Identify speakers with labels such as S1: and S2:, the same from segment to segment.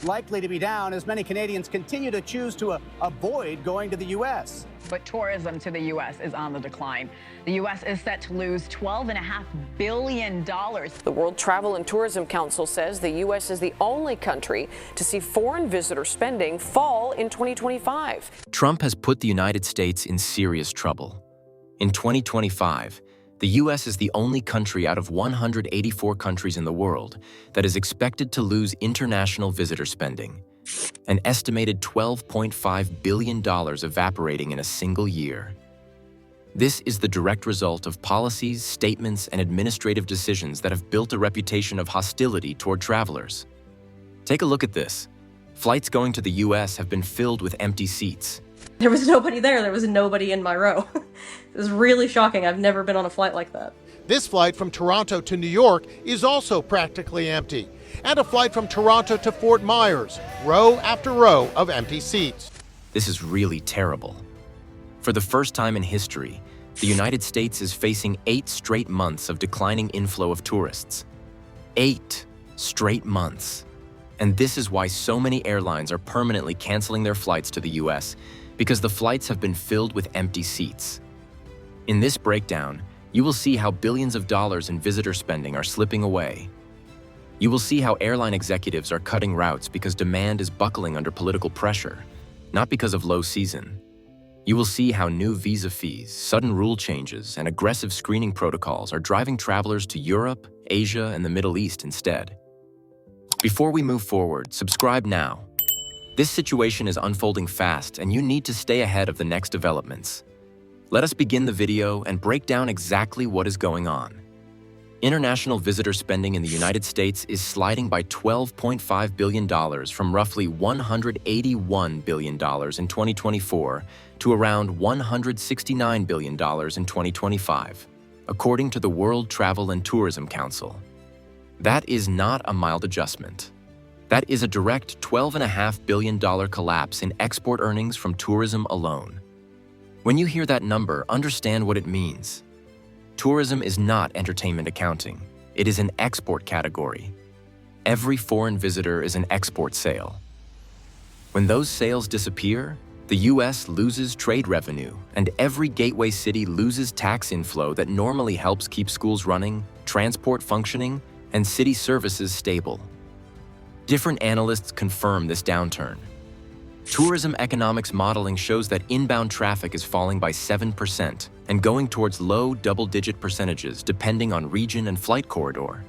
S1: likely to be down as many Canadians continue to choose to avoid going to the U.S.
S2: But tourism to the U.S. is on the decline. The U.S. is set to lose $12.5 billion.
S3: The World Travel and Tourism Council says the U.S. is the only country to see foreign visitor spending fall in 2025.
S4: Trump has put the United States in serious trouble. In 2025, the U.S. is the only country out of 184 countries in the world that is expected to lose international visitor spending, an estimated $12.5 billion evaporating in a single year. This is the direct result of policies, statements, and administrative decisions that have built a reputation of hostility toward travelers. Take a look at this. Flights going to the U.S. have been filled with empty seats.
S5: There was nobody there. There was nobody in my row. It was really shocking. I've never been on a flight like that.
S6: This flight from Toronto to New York is also practically empty. And a flight from Toronto to Fort Myers, row after row of empty seats.
S4: This is really terrible. For the first time in history, the United States is facing 8 straight months of declining inflow of tourists. 8 straight months. And this is why so many airlines are permanently canceling their flights to the U.S., because the flights have been filled with empty seats. In this breakdown, you will see how billions of dollars in visitor spending are slipping away. You will see how airline executives are cutting routes because demand is buckling under political pressure, not because of low season. You will see how new visa fees, sudden rule changes, and aggressive screening protocols are driving travelers to Europe, Asia, and the Middle East instead. Before we move forward, subscribe now. This situation is unfolding fast, and you need to stay ahead of the next developments. Let us begin the video and break down exactly what is going on. International visitor spending in the United States is sliding by $12.5 billion from roughly $181 billion in 2024 to around $169 billion in 2025, according to the World Travel and Tourism Council. That is not a mild adjustment. That is a direct $12.5 billion collapse in export earnings from tourism alone. When you hear that number, understand what it means. Tourism is not entertainment accounting. It is an export category. Every foreign visitor is an export sale. When those sales disappear, the U.S. loses trade revenue, and every gateway city loses tax inflow that normally helps keep schools running, transport functioning, and city services stable. Different analysts confirm this downturn. Tourism economics modeling shows that inbound traffic is falling by 7% and going towards low double-digit percentages depending on region and flight corridor.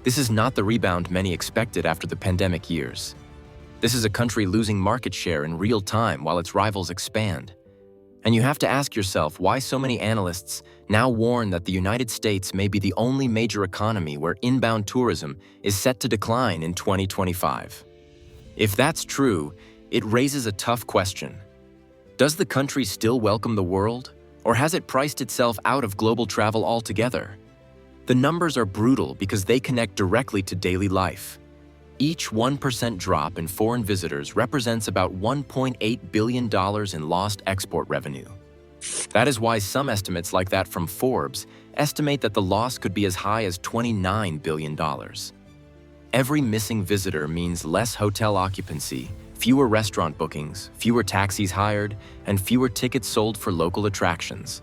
S4: This is not the rebound many expected after the pandemic years. This is a country losing market share in real time while its rivals expand. And you have to ask yourself why so many analysts now warn that the United States may be the only major economy where inbound tourism is set to decline in 2025. If that's true, it raises a tough question. Does the country still welcome the world, or has it priced itself out of global travel altogether? The numbers are brutal because they connect directly to daily life. Each 1% drop in foreign visitors represents about $1.8 billion in lost export revenue. That is why some estimates like that from Forbes estimate that the loss could be as high as $29 billion. Every missing visitor means less hotel occupancy, fewer restaurant bookings, fewer taxis hired, and fewer tickets sold for local attractions.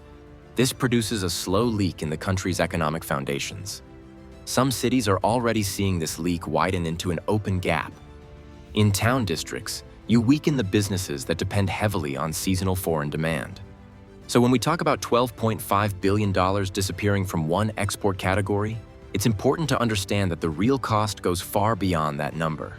S4: This produces a slow leak in the country's economic foundations. Some cities are already seeing this leak widen into an open gap. In town districts, you weaken the businesses that depend heavily on seasonal foreign demand. So when we talk about $12.5 billion disappearing from one export category, it's important to understand that the real cost goes far beyond that number.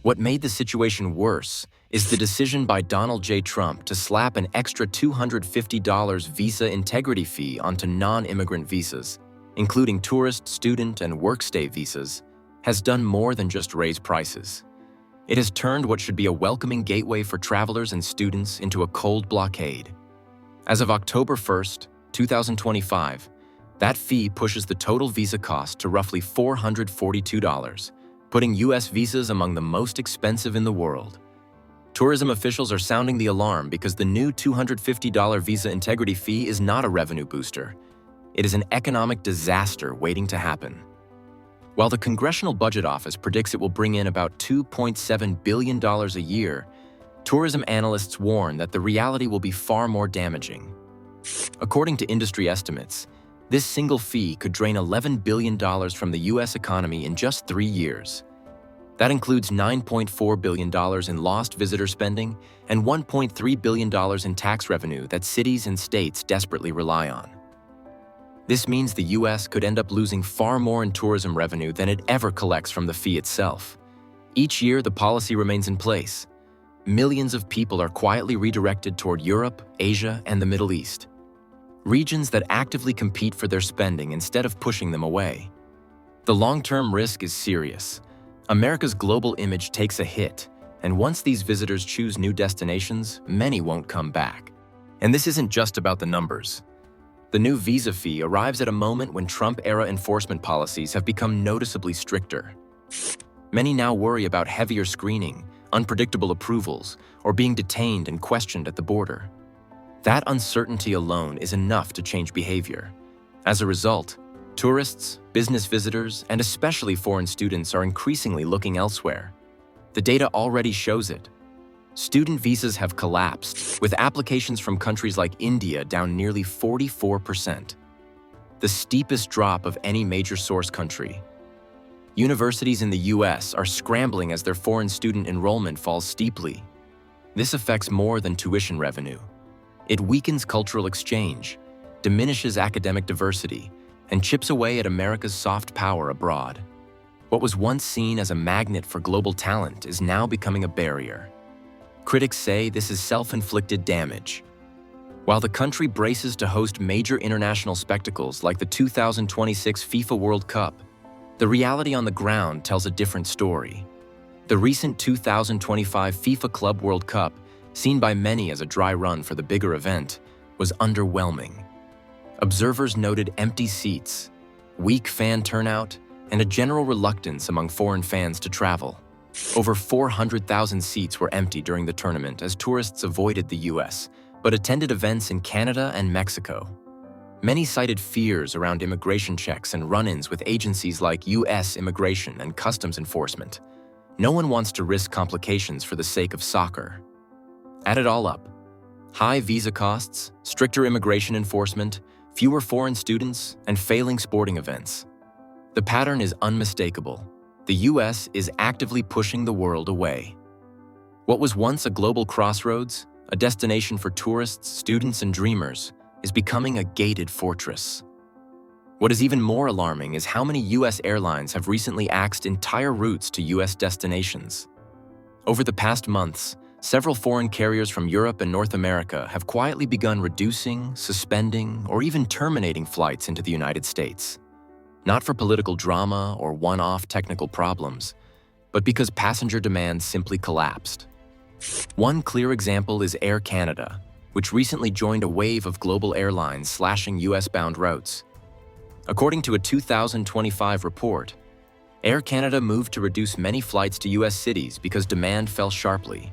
S4: What made the situation worse is the decision by Donald J. Trump to slap an extra $250 visa integrity fee onto non-immigrant visas, including tourist, student, and work-stay visas, has done more than just raise prices. It has turned what should be a welcoming gateway for travelers and students into a cold blockade. As of October 1st, 2025, that fee pushes the total visa cost to roughly $442, putting U.S. visas among the most expensive in the world. Tourism officials are sounding the alarm because the new $250 visa integrity fee is not a revenue booster. It is an economic disaster waiting to happen. While the Congressional Budget Office predicts it will bring in about $2.7 billion a year, tourism analysts warn that the reality will be far more damaging. According to industry estimates, this single fee could drain $11 billion from the U.S. economy in just 3 years. That includes $9.4 billion in lost visitor spending and $1.3 billion in tax revenue that cities and states desperately rely on. This means the U.S. could end up losing far more in tourism revenue than it ever collects from the fee itself. Each year, the policy remains in place. Millions of people are quietly redirected toward Europe, Asia, and the Middle East, regions that actively compete for their spending instead of pushing them away. The long-term risk is serious. America's global image takes a hit, and once these visitors choose new destinations, many won't come back. And this isn't just about the numbers. The new visa fee arrives at a moment when Trump-era enforcement policies have become noticeably stricter. Many now worry about heavier screening, unpredictable approvals, or being detained and questioned at the border. That uncertainty alone is enough to change behavior. As a result, tourists, business visitors, and especially foreign students are increasingly looking elsewhere. The data already shows it. Student visas have collapsed, with applications from countries like India down nearly 44%, the steepest drop of any major source country. Universities in the U.S. are scrambling as their foreign student enrollment falls steeply. This affects more than tuition revenue. It weakens cultural exchange, diminishes academic diversity, and chips away at America's soft power abroad. What was once seen as a magnet for global talent is now becoming a barrier. Critics say this is self-inflicted damage. While the country braces to host major international spectacles like the 2026 FIFA World Cup, the reality on the ground tells a different story. The recent 2025 FIFA Club World Cup, seen by many as a dry run for the bigger event, was underwhelming. Observers noted empty seats, weak fan turnout, and a general reluctance among foreign fans to travel. Over 400,000 seats were empty during the tournament as tourists avoided the U.S., but attended events in Canada and Mexico. Many cited fears around immigration checks and run-ins with agencies like U.S. Immigration and Customs Enforcement. No one wants to risk complications for the sake of soccer. Add it all up: high visa costs, stricter immigration enforcement, fewer foreign students, and failing sporting events. The pattern is unmistakable. The U.S. is actively pushing the world away. What was once a global crossroads, a destination for tourists, students, and dreamers, is becoming a gated fortress. What is even more alarming is how many U.S. airlines have recently axed entire routes to U.S. destinations. Over the past months, several foreign carriers from Europe and North America have quietly begun reducing, suspending, or even terminating flights into the United States. Not for political drama or one-off technical problems, but because passenger demand simply collapsed. One clear example is Air Canada, which recently joined a wave of global airlines slashing US-bound routes. According to a 2025 report, Air Canada moved to reduce many flights to US cities because demand fell sharply.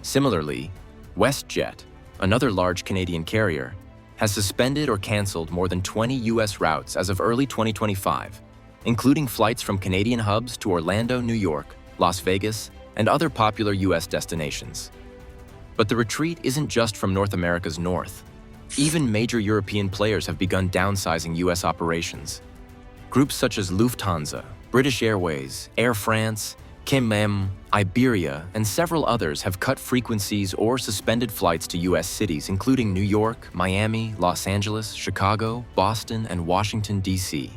S4: Similarly, WestJet, another large Canadian carrier, has suspended or canceled more than 20 U.S. routes as of early 2025, including flights from Canadian hubs to Orlando, New York, Las Vegas, and other popular U.S. destinations. But the retreat isn't just from North America's north. Even major European players have begun downsizing U.S. operations. Groups such as Lufthansa, British Airways, Air France, KLM, Iberia, and several others have cut frequencies or suspended flights to U.S. cities including New York, Miami, Los Angeles, Chicago, Boston, and Washington, D.C.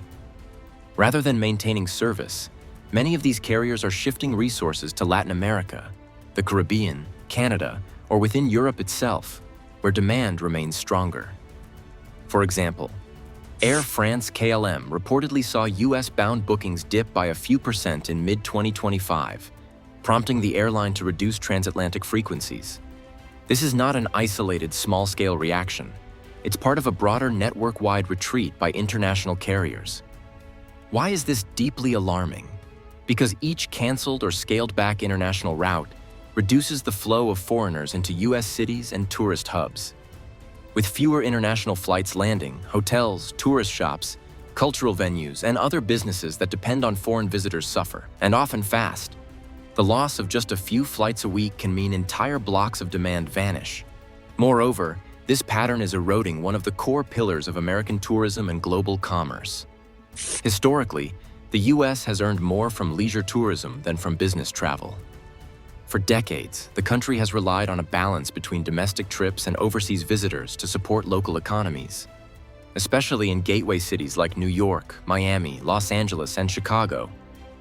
S4: Rather than maintaining service, many of these carriers are shifting resources to Latin America, the Caribbean, Canada, or within Europe itself, where demand remains stronger. For example, Air France KLM reportedly saw US-bound bookings dip by a few percent in mid-2025, prompting the airline to reduce transatlantic frequencies. This is not an isolated, small-scale reaction. It's part of a broader network-wide retreat by international carriers. Why is this deeply alarming? Because each canceled or scaled-back international route reduces the flow of foreigners into US cities and tourist hubs. With fewer international flights landing, hotels, tourist shops, Cultural venues and other businesses that depend on foreign visitors suffer, and often fast. The loss of just a few flights a week can mean entire blocks of demand vanish. Moreover, this pattern is eroding one of the core pillars of American tourism and global commerce. Historically, the U.S. has earned more from leisure tourism than from business travel. For decades, the country has relied on a balance between domestic trips and overseas visitors to support local economies, especially in gateway cities like New York, Miami, Los Angeles, and Chicago,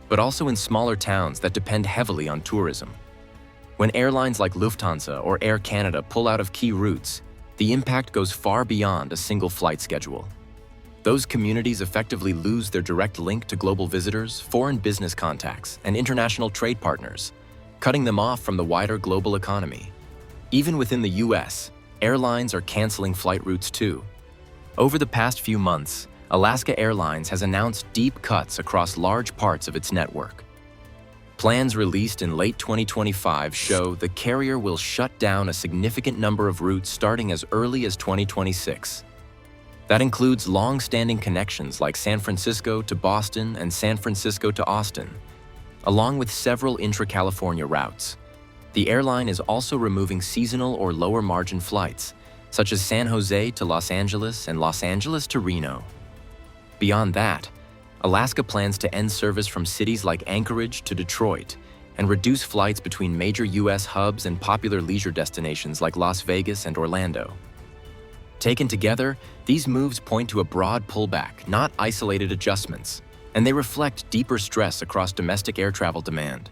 S4: but also in smaller towns that depend heavily on tourism. When airlines like Lufthansa or Air Canada pull out of key routes, the impact goes far beyond a single flight schedule. Those communities effectively lose their direct link to global visitors, foreign business contacts, and international trade partners, cutting them off from the wider global economy. Even within the U.S., airlines are canceling flight routes too. Over the past few months, Alaska Airlines has announced deep cuts across large parts of its network. Plans released in late 2025 show the carrier will shut down a significant number of routes starting as early as 2026. That includes long-standing connections like San Francisco to Boston and San Francisco to Austin, along with several intra-California routes. The airline is also removing seasonal or lower-margin flights, such as San Jose to Los Angeles and Los Angeles to Reno. Beyond that, Alaska plans to end service from cities like Anchorage to Detroit and reduce flights between major U.S. hubs and popular leisure destinations like Las Vegas and Orlando. Taken together, these moves point to a broad pullback, not isolated adjustments, and they reflect deeper stress across domestic air travel demand.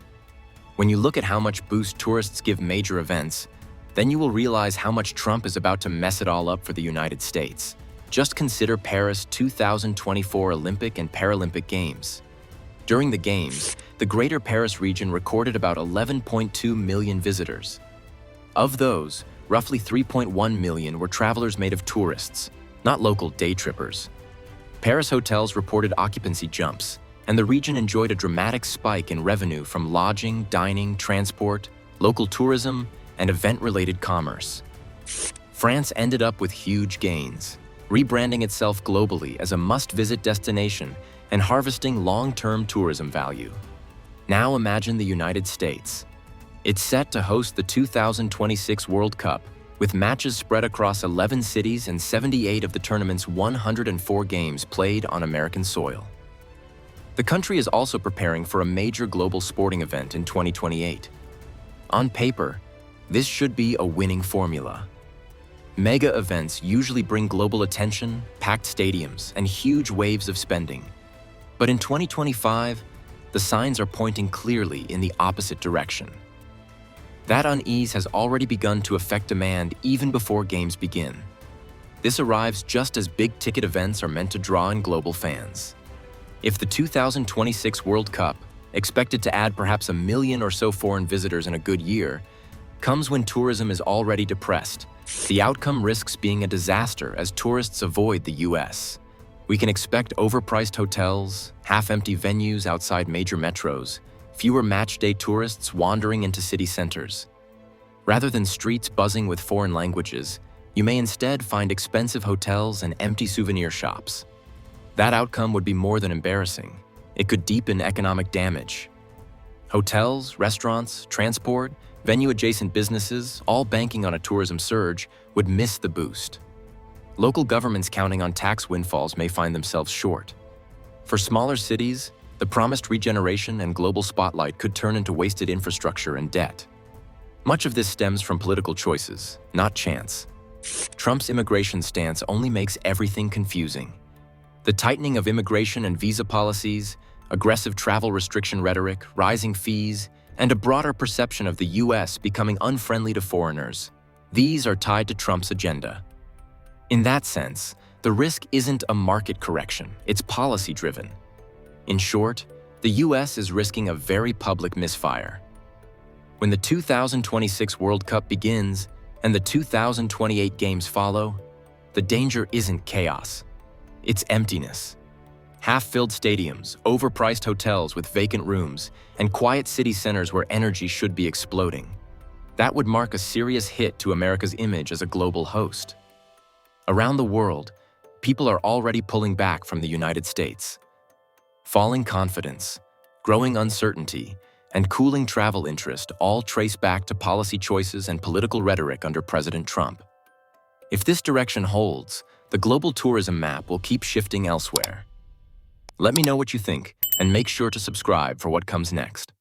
S4: When you look at how much boost tourists give major events, then you will realize how much Trump is about to mess it all up for the United States. Just consider Paris 2024 Olympic and Paralympic Games. During the Games, the Greater Paris region recorded about 11.2 million visitors. Of those, roughly 3.1 million were travelers made of tourists, not local day trippers. Paris hotels reported occupancy jumps, and the region enjoyed a dramatic spike in revenue from lodging, dining, transport, local tourism, and event-related commerce. France ended up with huge gains, rebranding itself globally as a must-visit destination and harvesting long-term tourism value. Now imagine the United States. It's set to host the 2026 World Cup, with matches spread across 11 cities and 78 of the tournament's 104 games played on American soil. The country is also preparing for a major global sporting event in 2028. On paper, this should be a winning formula. Mega events usually bring global attention, packed stadiums, and huge waves of spending. But in 2025, the signs are pointing clearly in the opposite direction. That unease has already begun to affect demand even before games begin. This arrives just as big-ticket events are meant to draw in global fans. If the 2026 World Cup, expected to add perhaps 1 million or so foreign visitors in a good year, comes when tourism is already depressed, the outcome risks being a disaster as tourists avoid the U.S. We can expect overpriced hotels, half-empty venues outside major metros, fewer match-day tourists wandering into city centers. Rather than streets buzzing with foreign languages, you may instead find expensive hotels and empty souvenir shops. That outcome would be more than embarrassing. It could deepen economic damage. Hotels, restaurants, transport, venue-adjacent businesses, all banking on a tourism surge, would miss the boost. Local governments counting on tax windfalls may find themselves short. For smaller cities, the promised regeneration and global spotlight could turn into wasted infrastructure and debt. Much of this stems from political choices, not chance. Trump's immigration stance only makes everything confusing. The tightening of immigration and visa policies, aggressive travel restriction rhetoric, rising fees, and a broader perception of the U.S. becoming unfriendly to foreigners. These are tied to Trump's agenda. In that sense, the risk isn't a market correction, it's policy-driven. In short, the U.S. is risking a very public misfire. When the 2026 World Cup begins and the 2028 games follow, the danger isn't chaos. It's emptiness. Half-filled stadiums, overpriced hotels with vacant rooms, and quiet city centers where energy should be exploding. That would mark a serious hit to America's image as a global host. Around the world, people are already pulling back from the United States. Falling confidence, growing uncertainty, and cooling travel interest all trace back to policy choices and political rhetoric under President Trump. If this direction holds, the global tourism map will keep shifting elsewhere. Let me know what you think, and make sure to subscribe for what comes next.